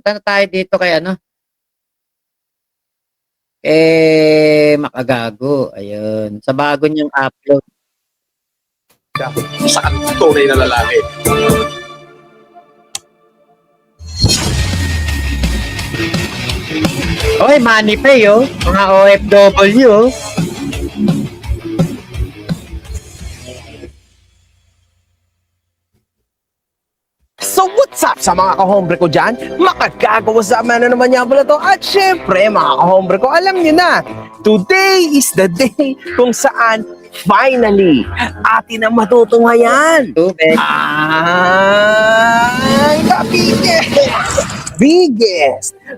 punta na tayo dito kay ano. Makagago. Ayun. Sa bago niyang upload. Sa tunay na lalaki. Oy, money pay, oh. Mga OFW, oh. So what's up sa mga kahombre ko dyan? Makagagawa sa na naman niya pala to. At syempre mga kahombre ko, alam niyo na, today is the day kung saan finally atin ang matutunghayan Tubig. ang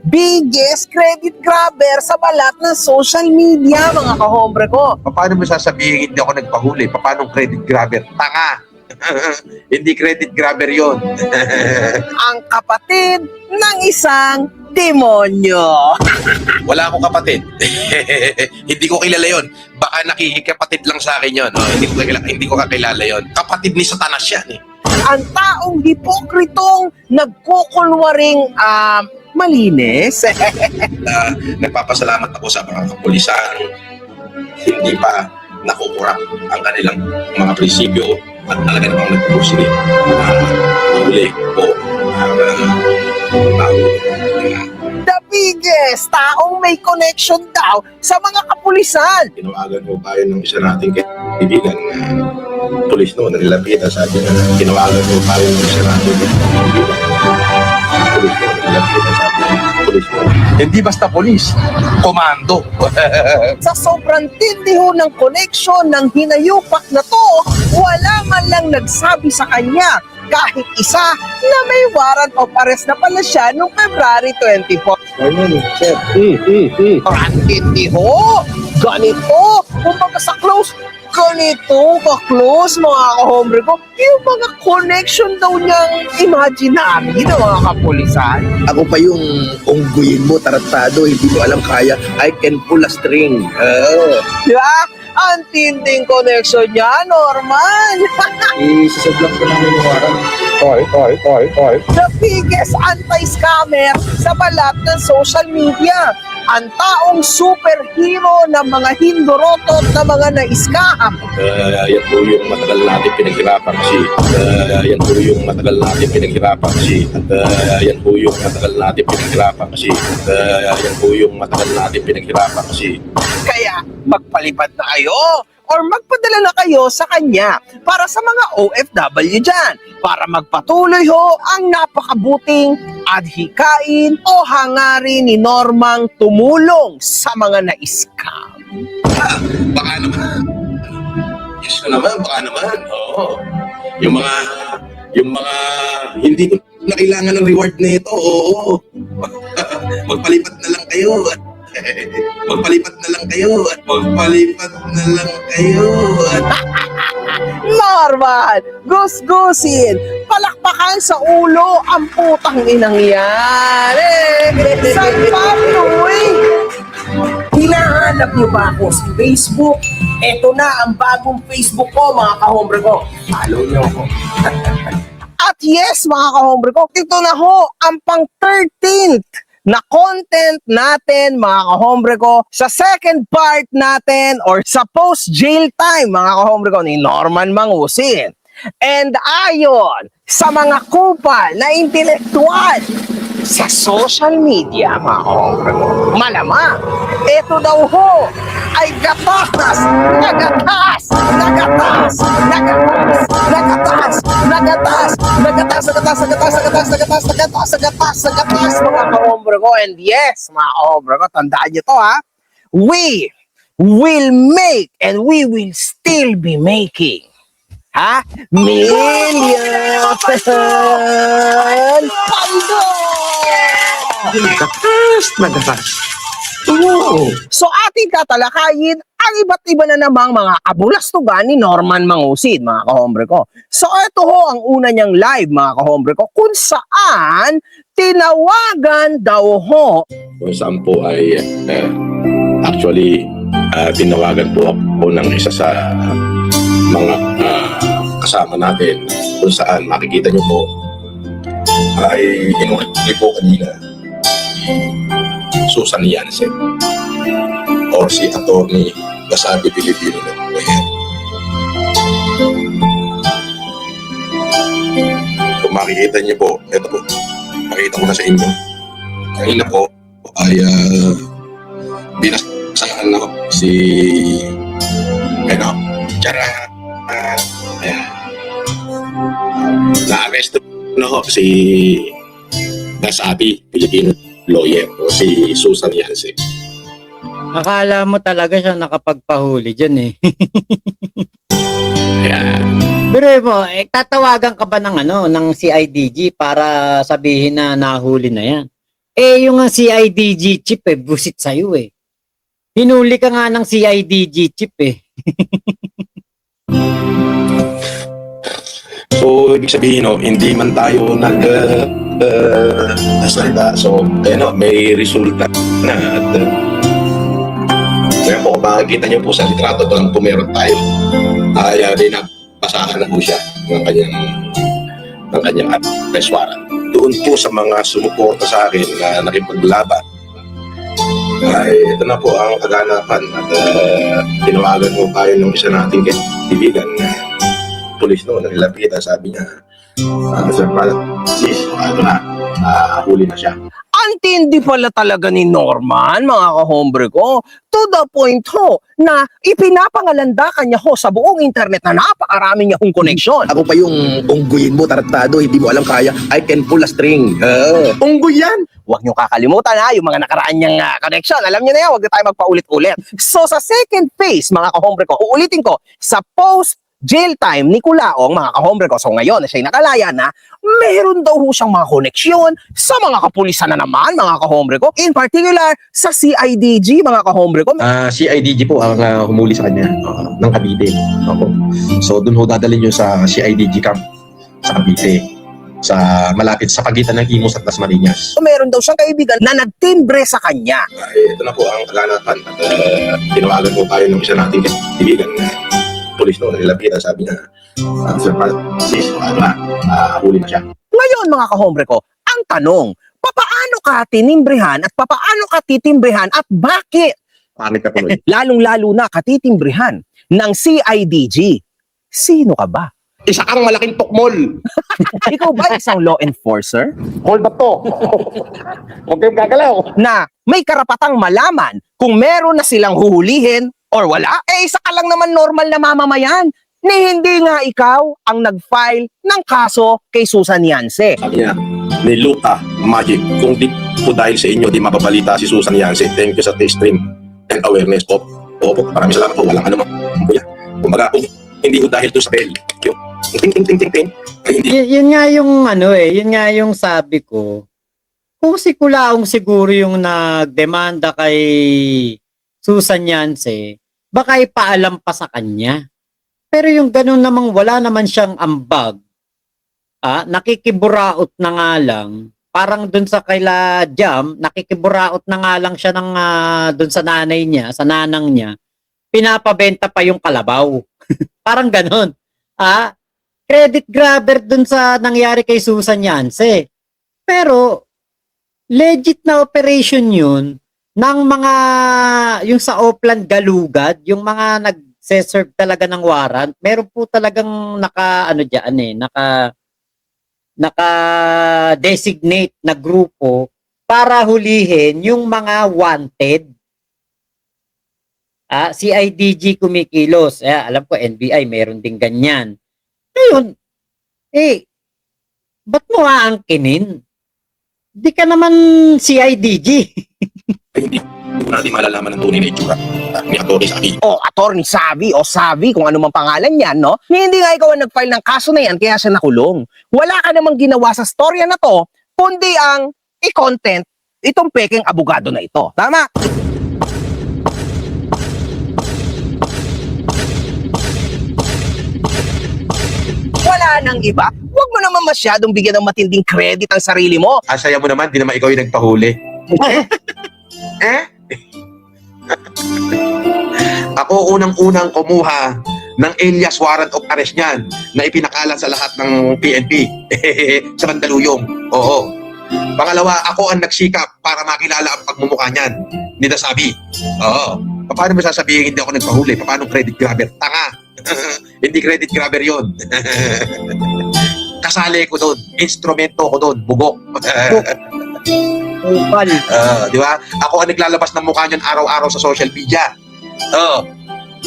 biggest credit grabber sa balat ng social media, mga kahombre ko. Paano mo sasabihin hindi ako nagpahuli? Paano credit grabber? Tanga! Hindi credit grabber yon. Ang kapatid ng isang demonyo. Wala akong kapatid. Hindi ko kilala yon. Baka nakikikapatid lang sa akin yon. Hindi ko kakilala yon. Kapatid ni Satanas yan eh. Ang taong hipokritong nagkukunwaring malinis. Nagpapasalamat ako sa mga kapulisan. Hindi pa nakukurap ang kanilang mga prinsipyo at talaga namang nagpupusli. Huli po ang The biggest taong may connection daw sa mga kapulisan. tinawagan ko tayo ng isa nating kaibigan na pulis noon, nanilapitan sa akin. Tinawagan ko tayo ng isa nating kaibigan na pulis noon, nanilapitan sa akin. Pulis noon. Hindi basta pulis, komando. Sa sobrang tindi ho ng connection ng hinayupak na to, wala man lang nagsabi sa kanya kahit isa na may warrant of arrest na pala siya noong February 24. Ayun, sir. Ang tindi ho! Ganito! Kumbaga sa close, ganito ka-close mga kahombre ko. Yung mga connection daw niyang imaginary ng mga kapulisan. Ako pa yung ungguyin mo, tarantado, hindi mo alam kaya. I can pull a string. Di ba? Ang tinding connection niya, Norman! Isasablang ko namin yung warang. The biggest anti-scammer sa balat ng social media. Ang taong superhero ng mga hindorotot na mga na-scam. Yan po yung matagal natin pinaghirapan kasi. Yan po yung matagal natin pinaghirapan kasi. Yan po yung matagal natin pinaghirapan kasi. Yan po yung matagal natin pinaghirapan kasi. Kaya magpalipad na kayo or magpadala na kayo sa kanya para sa mga OFW dyan para magpatuloy ho ang napakabuting adhikain o hangarin ni Normang tumulong sa mga na-scam. Baka naman. Yes ko naman, baka naman. Oo. Yung mga hindi ko na kailangan ng reward na ito. Oo. Magpalipat na lang kayo. Magpalipat na lang kayo. Magpalipat na lang kayo. Norman, gusgusin, palakpakan sa ulo ang putang inang yan. San Pablo, hinahanap niyo ba ako sa Facebook? Ito na ang bagong Facebook ko, mga kahombre ko. Follow niyo ako. At yes, mga kahombre ko, ito na ho ang pang 13th na content natin, mga kahombre ko, sa second part natin or sa post-jail time, mga kahombre ko, ni Norman Mangusin. And ayon sa mga kupal na intelektual sa social media, mga kahombre ko, malamang, ito daw ho ay gatas, nagatas, nagatas, nagatas, nagatas, nagatas, nagatas, nagatas, nagatas, nagatas, nagatas, nagatas, nagatas, nagatas, mga kahombre ko. And yes, mga kahombre ko, tandaan nyo to ha, we will make and we will still be making millions pondo! Nagatas. So ating tatalakayin ang iba't iba na namang mga kabulastugan ni Norman Mangusin, mga kahombre ko. So ito ho ang una niyang live, mga kahombre ko, kung saan tinawagan daw ho. Kung saan po ay actually tinawagan po ako ng isa sa mga kasama natin kung saan makikita niyo po ay inulit po kanina Susan Yansen or si Atty. Gasabi Pilipino na lawyer. Kung makikita niyo po, ito po, makita ko na sa inyo. Kanina po ay binasahan na si Chara. Ayan. Na-arresto na ho si Gasabi Pilipino lawyer o si Susan Yansen. Akala mo talaga siya nakapagpahuli dyan eh. Ayan. Pero mo, tatawagan ka ba ng CIDG para sabihin na nahuli na yan? Eh, yung CIDG chip busit sa'yo eh. Hinuli ka nga ng CIDG chip eh. So, ibig sabihin, hindi man tayo nagsalita. So, may resulta na at kaya po, kung makikita niyo po sa litrato ito lang po meron tayo, ay napasahan na po siya ng kanyang arrest warrant. Doon po sa mga sumuporta sa akin na nakipaglaban, ay ito na po ang kaganapan at tinawagan po tayo ng isa nating kaibigan na pulis noon, nanilapitan, sabi niya, Sir Francis, huli na siya. Antindi pala talaga ni Norman, mga kahombre ko. To the point ho, na ipinapangalanda kanya ho sa buong internet na napakarami niya hong koneksyon. Ako pa yung ungguyin mo, tarantado, hindi mo alam kaya. I can pull a string. Unggoy yan! Huwag niyo kakalimutan ha, yung mga nakaraan niyang connection. Alam niyo na yan, huwag na tayo magpaulit-ulit. So sa second phase, mga kahombre ko, uulitin ko, sa post-jail time ni Kulaong, mga kahombre ko, so ngayon na siya'y nakalaya na, meron daw ho siyang mga koneksyon sa mga kapulisan na naman, mga kahombre ko. In particular, sa CIDG, mga kahombre ko. CIDG po ang humuli sa kanya ng Cavite. Ako. So doon ho dadalhin nyo sa CIDG camp sa Cavite, sa malapit sa pagitan ng Imus at Dasmariñas. So, meron daw siyang kaibigan na nagtimbre sa kanya. Ay, ito na po ang kaganapan at tinawagan po tayo ng isa nating kaibigan na pulis noon, nanilapitan, sabi niya, Sir Francis, huli na siya. Ngayon, mga kahombre ko, ang tanong, papaano ka tinimbrehan at papaano ka titimbrehan at bakit? Panik ka tuloy. Lalong-lalo na katitimbrehan ng CIDG. Sino ka ba? Isa kang malaking tukmol. Ikaw ba isang law enforcer Hold up to. Huwag kayong gagalaw. na may karapatang malaman kung meron na silang huhulihin or wala? Eh, isa ka lang naman normal na mamamayan ni hindi nga ikaw ang nag-file ng kaso kay Susan Yanse. Sabi niya, ni Luta Magic, kung di po dahil sa inyo, di mababalita si Susan Yanse. Thank you sa stream and awareness po. Opo, maraming salamat po. Walang ano kuya. Kumbaga, kung hindi po dahil to sa bell, yung ting, ay hindi. Yun nga yung yun nga yung sabi ko. Kung si Kulaong siguro yung nagdemanda kay Susan Yanse, baka ipaalam pa sa kanya. Pero yung ganun namang wala naman siyang ambag, nakikiburaot na nga lang, parang dun sa kaila Jam, nakikiburaot na nga lang siya ng dun sa nanay niya, sa nanang niya, pinapabenta pa yung kalabaw. Parang ganun. Credit grabber dun sa nangyari kay Susan Yanse. Pero, legit na operation yun ng mga, yung sa Opland Galugad, yung mga nag-serve talaga ng warrant, meron po talagang naka-designate na grupo para hulihin yung mga wanted. CIDG kumikilos. Alam ko, NBI, meron din ganyan. Ngayon, ba't mo aangkinin? Di ka naman CIDG. Hindi po natin malalaman ng tunay na itsura ni Atty. Sabi. Attorney Savi o Savi, kung ano mang pangalan niyan, no? Hindi nga ikaw ang nag-file ng kaso na yan, kaya siya nakulong. Wala ka namang ginawa sa storya na to, kundi ang i-content itong peking abogado na ito. Tama? Wala nang iba. Huwag mo naman masyadong bigyan ng matinding credit ang sarili mo. Asaya mo naman, di naman ikaw yung nagpahuli. Ako unang-unang kumuha ng alias warrant of arrest niyan na ipinakalat sa lahat ng PNP sa Mandaluyong. Oo. Pangalawa, ako ang nagsikap para makilala ang pagmumukha niyan. Hindi nasabi. Oo. Paano mo sasabihin hindi ako nagpahuli? Paano credit grabber? Tanga. Hindi credit grabber yun. Kasali ko doon. Instrumento ko doon. Bugok. Upal. Di ba? Ako ang naglalabas ng mukha niyan araw-araw sa social media.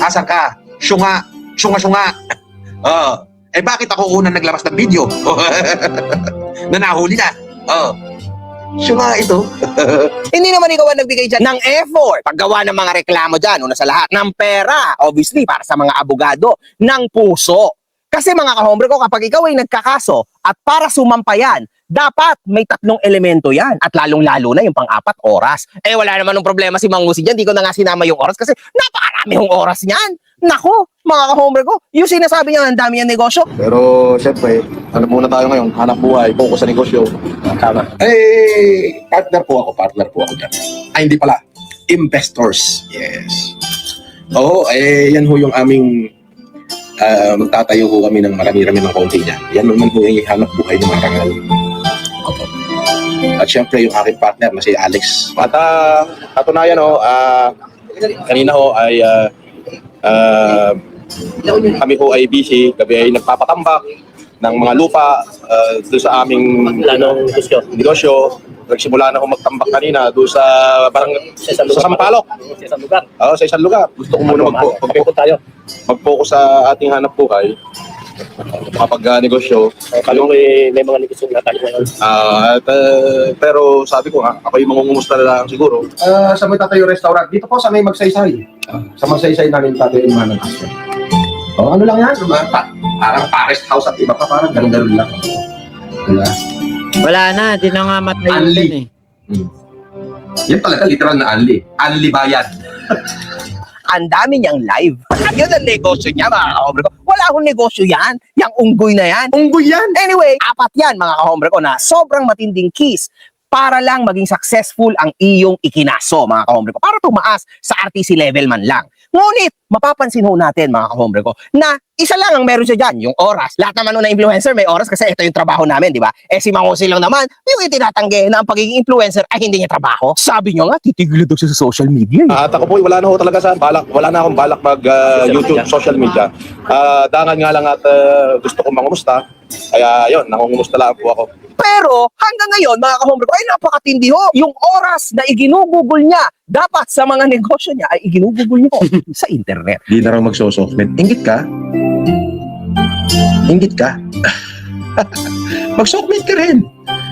Asan ka? Syunga. Syunga. Eh bakit ako unang naglabas ng video? Na nahuli na. Syunga ito. Hindi naman ikaw ang nagbigay dyan ng effort. Paggawa ng mga reklamo dyan, una sa lahat, ng pera. Obviously, para sa mga abogado, ng puso. Kasi mga kahombre ko, kapag ikaw ay nagkakaso at para sumampayan, dapat may 3 elemento yan. At lalong-lalo na yung pang-4 oras. Eh wala naman ng problema si Mang Musi dyan. Di ko na nga sinama yung oras kasi napakarami yung oras niyan. Nako, mga kahombre ko, yung sinasabi niya ang dami yung negosyo. Pero siyempre, ano muna tayo ngayon? Hanap buhay, focus sa negosyo. Tama. Eh, partner po ako dyan. Ay, hindi pala. Investors. Yes. Oo, yan ho yung aming magtatayo ho kami ng marami-rami ng kaunti niya. Yan naman ho yung hanap buhay ng mga rangal. Opo. At siyempre, yung aking partner na si Alex. At katunayan ho, kanina ho ay kami ho ay busy, gabi ay nagpapatambak ng mga lupa doon sa aming negosyo. Nagsimula na ako magtambak kanina doon sa sa Sampaloc. Sa isang lugar. Sa isang lugar. Gusto ko muna mag-focus sa ating hanap buhay. Kapag negosyo. Kung may mga negosyo na tayo ngayon. Pero sabi ko nga, ako yung mangungumusta na lang siguro. Sa may tatayo restaurant, dito po sa may Magsaysay. Sa Magsaysay namin tatayo yung mga nag-asya. Ano lang yan? Parang Paris House at iba pa, parang ganun-ganun lang. Diba? Wala na, di na nga matay Unli. yun eh. Yan talaga, literal na Anli. Anli bayad. Ang dami niyang live. Yun ang negosyo niya, mga kahombre ko. Wala akong negosyo yan. Yang unggoy na yan. Unggoy yan! Anyway, 4 yan, mga kahombre ko, na sobrang matinding keys para lang maging successful ang iyong ikinaso, mga kahombre ko. Para tumaas sa RTC level man lang. Ngunit, mapapansin ho natin, mga kahombre ko, na isa lang ang meron siya dyan, yung oras. Lahat naman na influencer may oras kasi ito yung trabaho namin, di ba? Eh si Mang Jose lang naman, yung itinatanggi na ang pagiging influencer ay hindi niya trabaho. Sabi niya nga, titigil daw siya sa social media. At ako po, wala na ho talaga sa balak. Wala na akong balak mag YouTube, social media. Dangan nga lang at gusto kong mangumusta. Kaya yun, nangungumusta lang po ako. Pero hanggang ngayon, mga kahombre ko, ay napakatindi ho. Yung oras na iginugugol niya, dapat sa mga negosyo niya ay iginugugol niyo sa internet. Di na raw magsosoftmed. Ingit ka? Ingit ka? Mag-softmed ka rin.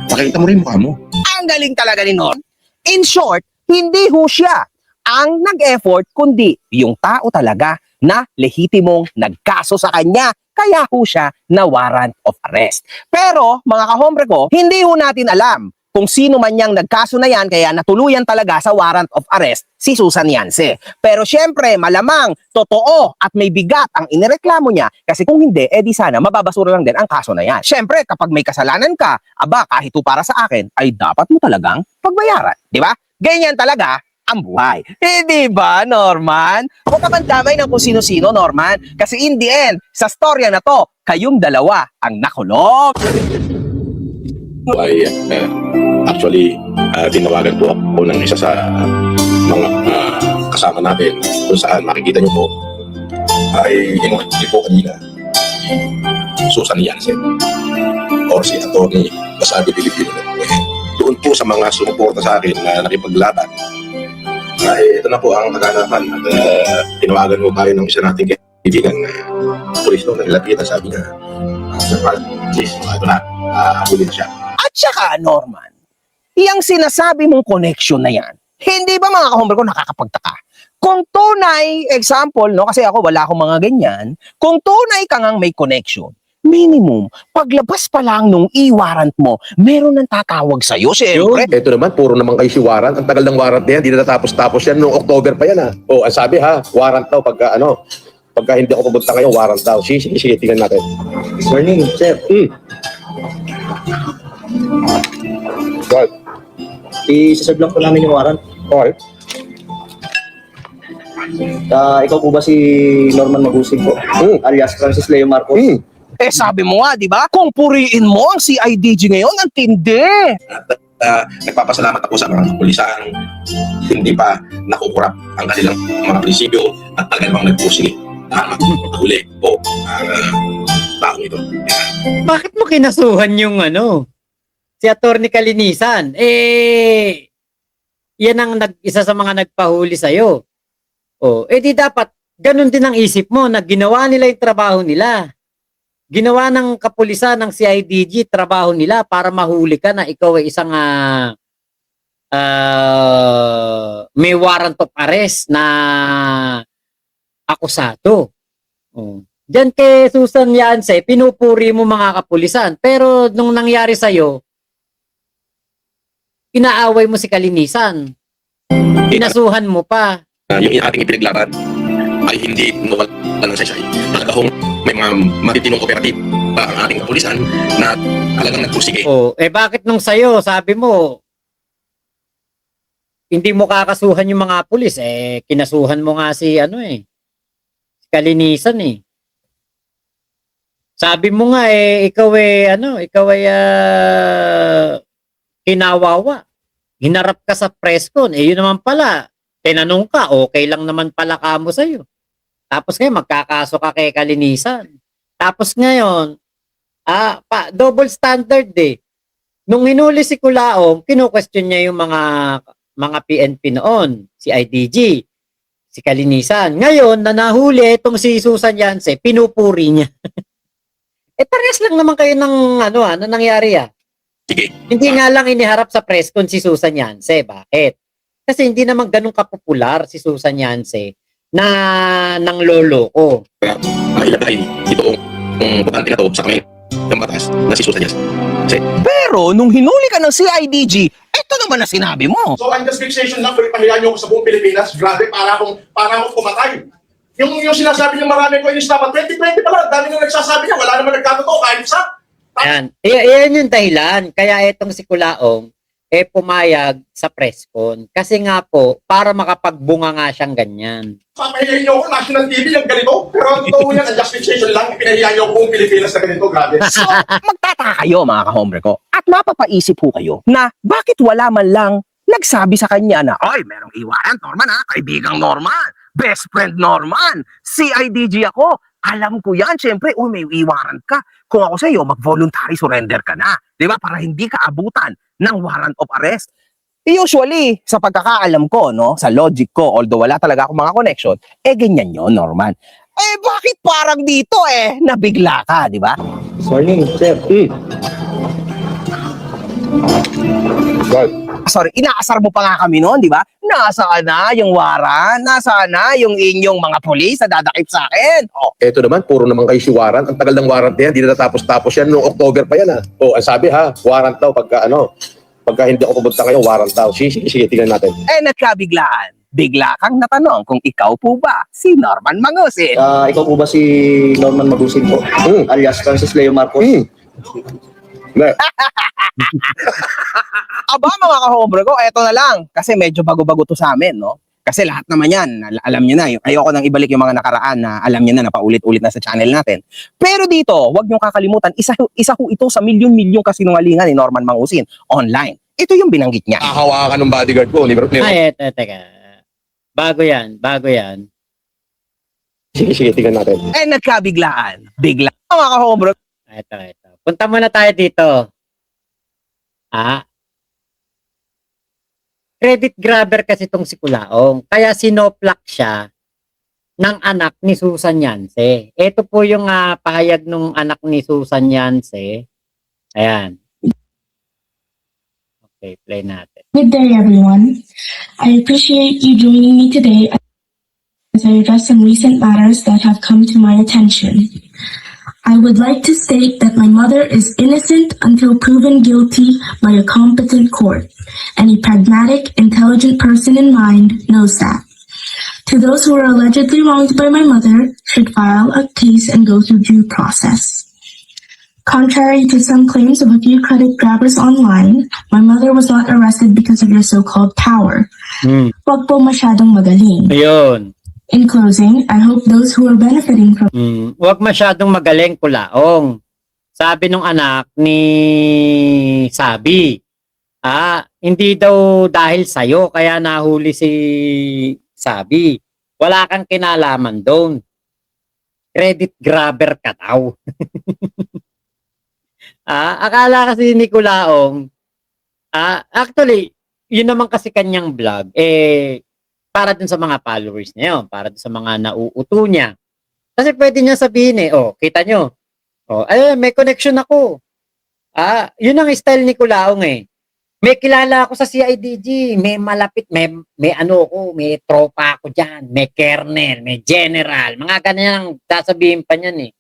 Pakita mo rin mukha mo. Ang galing talaga ni Norm. In short, hindi ho siya ang nag-effort, kundi yung tao talaga na lehitimong nagkaso sa kanya. Kaya ho siya na warrant of arrest. Pero, mga kahombre ko, hindi ho natin alam kung sino man niyang nagkaso na yan, kaya natuluyan talaga sa warrant of arrest si Susan Yance. Pero syempre, malamang, totoo at may bigat ang inireklamo niya, kasi kung hindi, di sana mababasura lang din ang kaso na yan. Syempre, kapag may kasalanan ka, kahit ito para sa akin, ay dapat mo talagang pagbayaran. Di ba? Ganyan talaga ang buhay. Di ba, Norman? Huwag ka man damay ng kung sino-sino, Norman. Kasi in the end, sa storya na to, kayong dalawa ang nakulong. Ay, actually, tinawagan po ako ng isa sa mga kasama natin kung saan makikita niyo po ay inuwi po kanina Susan Yance or si Atty. Basabe Pilipino. Doon po sa mga sumuporta sa akin na nakipaglaban, ito na po ang kaganapan at tinawagan mo tayo ng isa nating kaibigan na pulis doon, nalapitan, sabi niya, Sir Francis, ito na, huli na siya. At saka, Norman, yung sinasabi mong connection na yan, hindi ba mga kahombre ko nakakapagtaka? Kung tunay, example, no, kasi ako wala akong mga ganyan, kung tunay ka ngang may connection, minimum, paglabas pa lang nung i-warrant mo, meron nang tatawag sa'yo, siyempre. Ito naman, puro naman kayo si warrant. Ang tagal ng warrant na yan, di na natapos-tapos yan. Noong October pa yan, ha. Ang sabi, ha, warrant daw pagka hindi ako pumunta ngayon, warrant daw. Sige, tingnan natin. Morning, sir. Right. I-serve lang po namin yung warrant. Okay. Ikaw po ba si Norman Magusing po? Alias Francis Leo Marcos? Sabi mo nga, di ba? Kung puriin mo ang CIDG ngayon, ang tindi. nagpapasalamat ako sa mga kapulisang hindi pa nakukurap ang kanilang mga prinsipyo at talagang nagpusili na mahuli po ang taong ito. Bakit mo kinasuhan yung si Atty. Kalinisan? Yan ang isa sa mga nagpahuli sa'yo. Di dapat ganun din ang isip mo na ginawa nila yung trabaho nila. Ginawa ng kapulisan ng CIDG trabaho nila para mahuli ka na ikaw ay isang may warrant of arrest na akusado. Diyan kay Susan Yance, pinupuri mo mga kapulisan. Pero nung nangyari sa'yo, inaaway mo si Kalinisan. Pinasuhan mo pa. Yung ating ipinaglaban ay hindi nawalan ng saysay. Talagang may mga matitinong operative pa ang ating kapulisan na talagang nagpursige. Bakit nung sa'yo, sabi mo, hindi mo kakasuhan yung mga pulis, kinasuhan mo nga si si Kalinisan Sabi mo nga ikaw ay kinawawa. Hinarap ka sa press con, yun naman pala, tinanong ka, okay lang naman pala kamo sa'yo. Tapos ngayon, magkakaso ka kay Kalinisan. Tapos ngayon, double standard Nung hinuli si Culaong, kino-question niya yung mga PNP noon, si IDG, si Kalinisan. Ngayon, na nahuli itong si Susan Yance, pinupuri niya. Parehas lang naman kayo ng na nangyari Sige. Hindi nga lang iniharap sa press con si Susan Yance. Bakit? Kasi hindi naman ganun kapopular si Susan Yance na ng lolo ko. Kaya ilagay itong butante na to sa kamay ng batas na si Susan Yance. Pero nung hinuli ka ng CIDG, ito naman na sinabi mo. So I'm just fixation lang, pero ipahiya niyo ako sa buong Pilipinas. Grabe, para akong pumatay. Yung sinasabi niyo marami ko inis dapat 2020 pala, dami nang nagsasabi niya, wala naman nagkatotoo kahit isa. Ayan. Iyan yung dahilan. Kaya itong si Culaong, pumayag sa press con. Kasi nga po, para makapagbunga nga siyang ganyan. Papahiyain niyo ako, national TV, yung ganito. Pero ang totoo yan, ang just fixation lang, pinahiya niyo ako buong Pilipinas na ganito, grabe. So, magtataka kayo mga kahombre ko at mapapaisip po kayo na bakit wala man lang nagsabi sa kanya na, "Oy, merong iwanan, Norman kaibigang Norman, best friend Norman, CIDG ako, alam ko yan, syempre, may iwanan ka. Kung ako sa iyo, mag-voluntary surrender ka na, di ba? Para hindi ka abutan ng warrant of arrest." Usually, sa pagkakaalam ko, sa logic ko, although wala talaga akong mga connection, ganyan yun, Norman. Bakit parang dito nabigla ka, di ba? Morning, sir. Sorry, inaasar mo pa nga kami noon, di ba? Nasaan na yung waran? Nasaan na yung inyong mga pulis na dadakip sa akin? Ito naman, puro naman kayo si warrant. Ang tagal ng warrant na yan, di na natapos-tapos yan. Noong October pa yan ang sabi warrant daw pagka hindi ako pumunta kayo, warrant daw. Sige, tingnan natin. Nagkabiglaan. Bigla kang natanong kung ikaw po ba si Norman Mangusin. Ikaw po ba si Norman Magusin po? Alias Francis Leo Marcos? Aba mga kahombre ko, eto na lang. Kasi medyo bago-bago to sa amin, Kasi lahat naman yan, alam nyo na. Ayoko nang ibalik yung mga nakaraan na alam nyo na paulit-ulit na sa channel natin. Pero dito, wag nyo kakalimutan, isa ho ito sa milyon-milyong kasinungalingan ni Norman Mangusin online. Ito yung binanggit niya. Hahawakan ng bodyguard ko. Teka. Bago yan. Sige, tingnan natin. Nagkabiglaan. Bigla. Mga kahombre. Ito. Punta muna tayo dito. Credit grabber kasi itong si Culaong. Kaya sinoplak siya ng anak ni Susan Yance. Ito po yung pahayag ng anak ni Susan Yance. Ayan. Okay, play natin. Good day, everyone. I appreciate you joining me today as I address some recent matters that have come to my attention. I would like to state that my mother is innocent until proven guilty by a competent court. Any pragmatic, intelligent person in mind knows that. To those who are allegedly wronged by my mother should file a case and go through due process. Contrary to some claims of a few credit grabbers online, my mother was not arrested because of your so-called power. Wag po masyadong magaling. Ayun. In closing, I hope those who are benefiting from Huwag masyadong magaling, Culaong. Sabi nung anak ni Sabi. Hindi daw dahil sa'yo kaya nahuli si Sabi. Wala kang kinalaman doon. Credit grabber ka daw. Akala kasi ni Kulaong, actually, yun naman kasi kanyang vlog, para dun sa mga followers niya yun, para dun sa mga nauuto niya. Kasi pwede niya sabihin kita nyo, may connection ako. Yun ang style ni Kulaong eh. May kilala ako sa CIDG, may malapit, may ano ko, may tropa ako dyan, may colonel, may general, mga ganyan ang sasabihin pa niyan eh.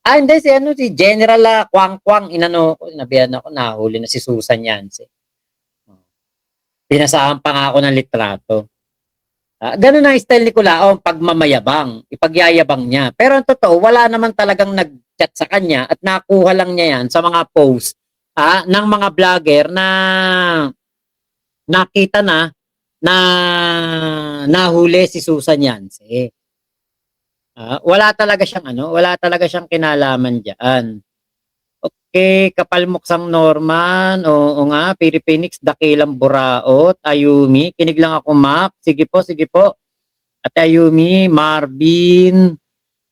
Hindi, si General Kwang, inano ko, nabihan ako, nahuli na si Susan Yance. Pinasahan pa nga ako ng litrato. Ganun ang style ni Kulaong, pagmamayabang, ipagyayabang niya. Pero ang totoo, wala naman talagang nag-chat sa kanya at nakuha lang niya yan sa mga post ng mga vlogger na nakita na nahuli si Susan Yance. Wala talaga siyang kinalaman diyan. Okay, Kapalmuksang Norman, oo nga, Philippinix, Dakilang Buraot, Ayumi, kinig lang ako, Mac, sige po. At Ayumi, Marvin,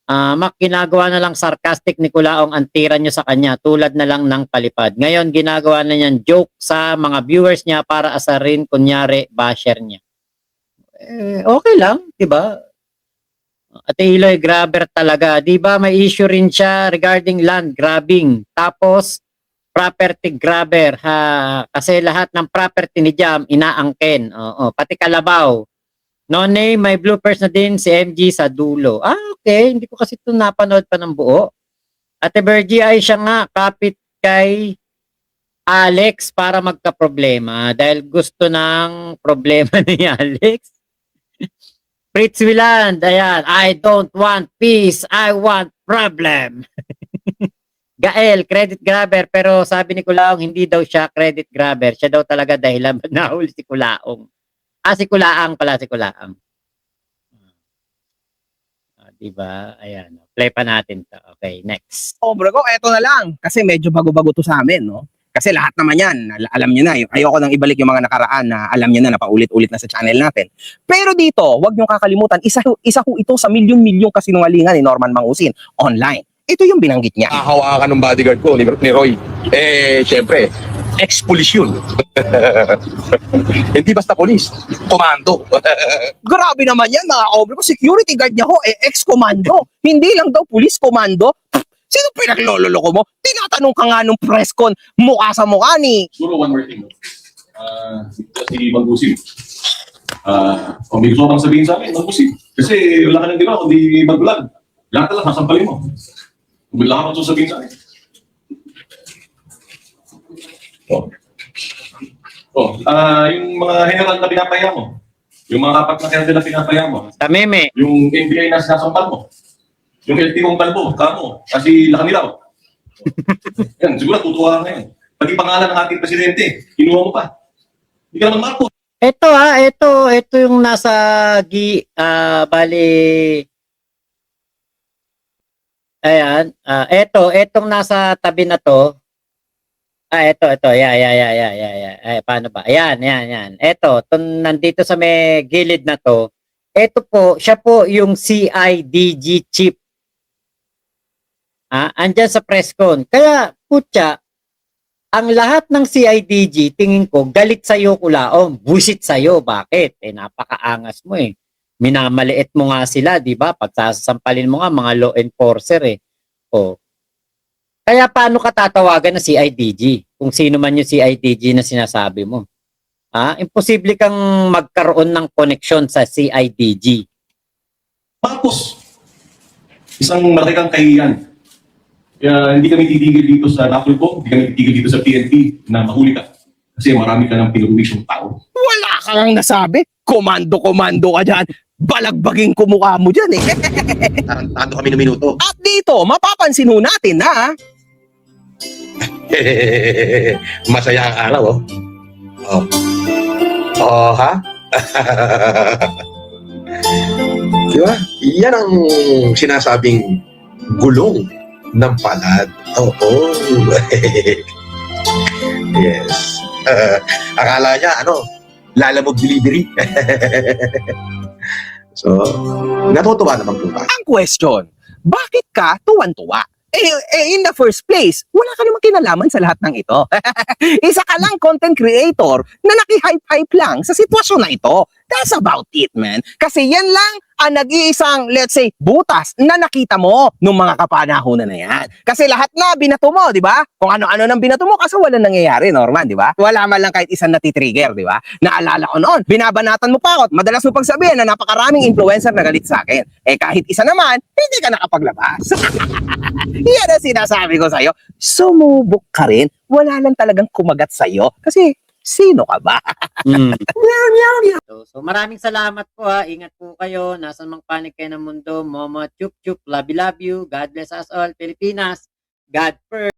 Mac, ginagawa na lang sarcastic ni Kulaong ang tira nyo sa kanya, tulad na lang ng palipad. Ngayon, ginagawa na niyan joke sa mga viewers niya para asarin, kunyari, basher niya. Okay lang, di ba? Ate Iloy, grabber talaga. Di ba may issue rin siya regarding land grabbing. Tapos, property grabber. Kasi lahat ng property ni Jam, inaangken. Pati Kalabaw. No name, may bloopers na din si MG sa dulo. Okay. Hindi ko kasi ito napanood pa ng buo. Ate Bergie ay siya nga kapit kay Alex para magka-problema. Dahil gusto ng problema ni Alex. Fritz Wieland, ayan. I don't want peace, I want problem. Gael, credit grabber. Pero sabi ni Kulaong, hindi daw siya credit grabber. Siya daw talaga dahilan ba nahuli si Kulaong. Si Kulaang pala, si Kulaang. Diba? Ayan. Play pa natin to. Okay, next. Hombre ko, eto na lang. Kasi medyo bago-bago to sa amin, no? Kasi lahat naman yan, alam nyo na. Ayoko nang ibalik yung mga nakaraan na alam nyo na, napaulit-ulit na sa channel natin. Pero dito, wag nyo kakalimutan, isa ho ito sa milyon-milyong kasinungalingan ni Norman Mangusin online. Ito yung binanggit niya. Hawakan ng bodyguard ko, ni Roy. Siyempre, ex-police yun. Hindi basta police, komando. Grabe naman yan, mga hombre ko. Security guard niya ho, ex-komando. Hindi lang daw police komando. Sino pinaglololoko mo? Tinatanong ka nga nung press con, mukha sa mukha ni. Siguro one more thing. Si Mangusin. May gusto kang sabihin sa akin, Mangusin. Kasi wala ka nang ginawa, kundi mag-vlog. Lahat na lang, sasampalin mo. Wala ka kang sabihin sa akin. Yung mga general na pinapaya mo, yung mga kapat na general na pinapaya mo, Tameme. yung NBI na sinasampal mo, yung LT mong kalbo, kamo, kasi laki nilaw. Yan, siguro tutuwa ka ngayon. Pati pangalan ng ating presidente, kinuha mo pa. Hindi ka naman marko. Ito yung nasa bali. Ayan, etong nasa tabi na to. Ito. Paano ba? Ayan. Ito, nandito sa may gilid na to. Ito po, siya po yung CIDG chief. Andyan sa press con. Kaya, putya, ang lahat ng CIDG, tingin ko, galit sa'yo, Kulaong. Busit sa'yo. Bakit? Napakaangas mo eh. Minamaliit mo nga sila, di ba? Pagsasampalin mo nga, mga law enforcer eh. Kaya paano ka tatawagan ng CIDG? Kung sino man yung CIDG na sinasabi mo. Imposible kang magkaroon ng connection sa CIDG. Tapos, isang malaki kang kahiyan. Kaya hindi kami titigil dito sa Napolco, hindi kami titigil dito sa PNP na mahuli ka. Kasi marami ka ng pinuwisyong tao. Wala ka lang nasabi. Komando ka dyan. Balagbaging kumukha mo dyan eh. Tarantado kami ng minuto. At dito, mapapansin ho natin na Masaya ang araw, ha? Di ba? Yan ang sinasabing gulong ng palad. Oo. Yes. Akala niya, lalamog delivery. So, natutuwa naman po tayo. Ang question, bakit ka tuwan-tuwa? In the first place, wala ka namang kinalaman sa lahat ng ito. Isa ka lang content creator na naki-hype-hype lang sa sitwasyon na ito. That's about it, man. Kasi yan lang ang nag-iisang, let's say, butas na nakita mo nung mga kapanahonan na yan. Kasi lahat na binato mo, di ba? Kung ano-ano nang binato mo, kasi wala nangyayari, Norman, di ba? Wala man lang kahit isang natitrigger, di ba? Naalala ko noon, binabanatan mo pa ako at madalas mo pang sabihin na napakaraming influencer na galit sa akin. Kahit isa naman, hindi ka nakapaglabas. Yan ang sinasabi ko sa'yo. Sumubok ka rin, wala lang talagang kumagat sa'yo. Kasi, sino ka ba? Mm. So maraming salamat po ha. Ingat po kayo. Nasaan mang panig kayo ng mundo. Momo, chup chup, love you. God bless us all. Pilipinas. God first.